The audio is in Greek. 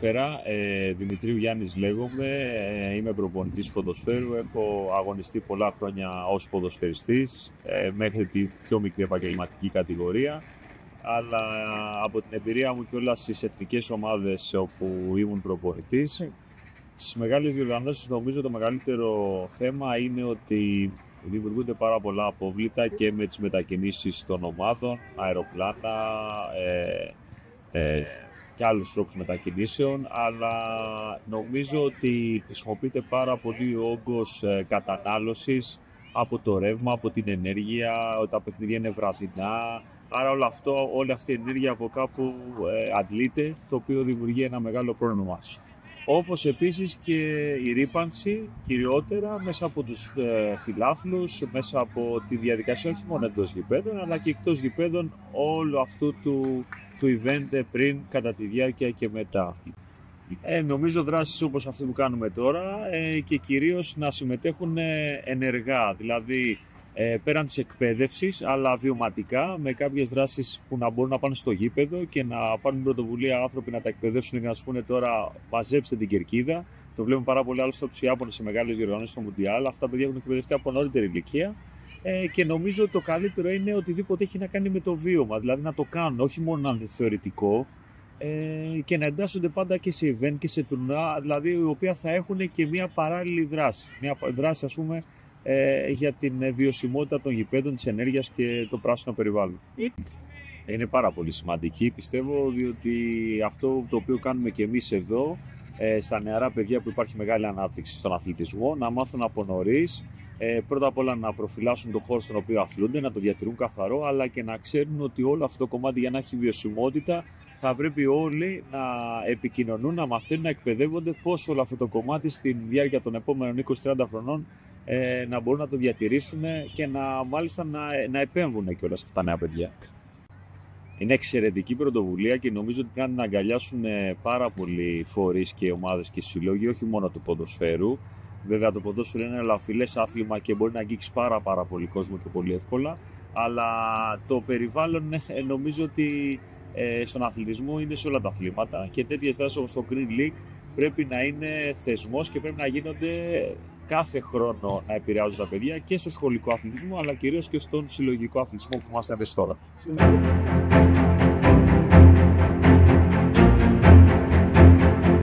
Καλησπέρα, Δημητρίου Γιάννης λέγομαι, είμαι προπονητής ποδοσφαίρου, έχω αγωνιστεί πολλά χρόνια ως ποδοσφαιριστής, μέχρι τη πιο μικρή επαγγελματική κατηγορία, αλλά από την εμπειρία μου κιόλας στις εθνικές ομάδες όπου ήμουν προπονητής. Στις μεγάλες διοργανώσεις νομίζω το μεγαλύτερο θέμα είναι ότι δημιουργούνται πάρα πολλά απόβλητα και με τις μετακινήσεις των ομάδων, αεροπλάνα, και άλλους τρόπους μετακινήσεων, αλλά νομίζω ότι χρησιμοποιείται πάρα πολύ ο όγκος κατανάλωσης από το ρεύμα, από την ενέργεια, τα παιχνίδια είναι βραδινά, άρα όλη αυτή η ενέργεια από κάπου αντλείται, το οποίο δημιουργεί ένα μεγάλο πρόβλημα. Όπως επίσης και η ρύπανση, κυριότερα μέσα από τους φιλάθλους, μέσα από τη διαδικασία όχι μόνο εντός γηπέδων, αλλά και εκτός γηπέδων όλου αυτού του event πριν, κατά τη διάρκεια και μετά. Νομίζω δράσεις όπως αυτή που κάνουμε τώρα και κυρίως να συμμετέχουν ενεργά, δηλαδή πέραν της εκπαίδευσης, αλλά βιωματικά, με κάποιες δράσεις που να μπορούν να πάνε στο γήπεδο και να πάρουν πρωτοβουλία άνθρωποι να τα εκπαιδεύσουν και να σου πούνε τώρα μαζέψτε την κερκίδα. Το βλέπουμε πάρα πολύ άλλωστε από τους Ιάπωνες σε μεγάλες διοργανώσεις στο Μουντιάλ. Αυτά τα παιδιά έχουν εκπαιδευτεί από νωρίτερη ηλικία. Και νομίζω ότι το καλύτερο είναι οτιδήποτε έχει να κάνει με το βίωμα, δηλαδή να το κάνουν, όχι μόνο να είναι θεωρητικό, και να εντάσσονται πάντα και σε event και σε τουρνουά, δηλαδή οι οποία θα έχουν και μια παράλληλη δράση. Μια δράση, ας πούμε, για την βιωσιμότητα των γηπέδων, της ενέργειας και το πράσινο περιβάλλον. Είναι πάρα πολύ σημαντική, πιστεύω, διότι αυτό το οποίο κάνουμε και εμείς εδώ, στα νεαρά παιδιά που υπάρχει μεγάλη ανάπτυξη στον αθλητισμό, να μάθουν από νωρίς, πρώτα απ' όλα να προφυλάσσουν τον χώρο στον οποίο αθλούνται, να το διατηρούν καθαρό, αλλά και να ξέρουν ότι όλο αυτό το κομμάτι για να έχει βιωσιμότητα θα πρέπει όλοι να επικοινωνούν, να μαθαίνουν, να εκπαιδεύονται πώς όλο αυτό το κομμάτι στη διάρκεια των επόμενων 20-30 χρονών να μπορούν να το διατηρήσουν και μάλιστα να επέμβουν κιόλας σε αυτά τα νέα παιδιά. Είναι εξαιρετική πρωτοβουλία και νομίζω ότι πρέπει να αγκαλιάσουν πάρα πολλοί φορείς και ομάδες και συλλόγοι, όχι μόνο του ποδοσφαίρου. Βέβαια, το ποδόσφαιρο είναι ένα ελαφιλές άθλημα και μπορεί να αγγίξει πάρα πολύ κόσμο και πολύ εύκολα. Αλλά το περιβάλλον νομίζω ότι στον αθλητισμό είναι σε όλα τα αθλήματα και τέτοιες δράσεις όπως το Green League πρέπει να είναι θεσμός και πρέπει να γίνονται κάθε χρόνο, να επηρεάζουν τα παιδιά και στο σχολικό αθλητισμό αλλά κυρίως και στον συλλογικό αθλητισμό που είμαστε εμείς τώρα.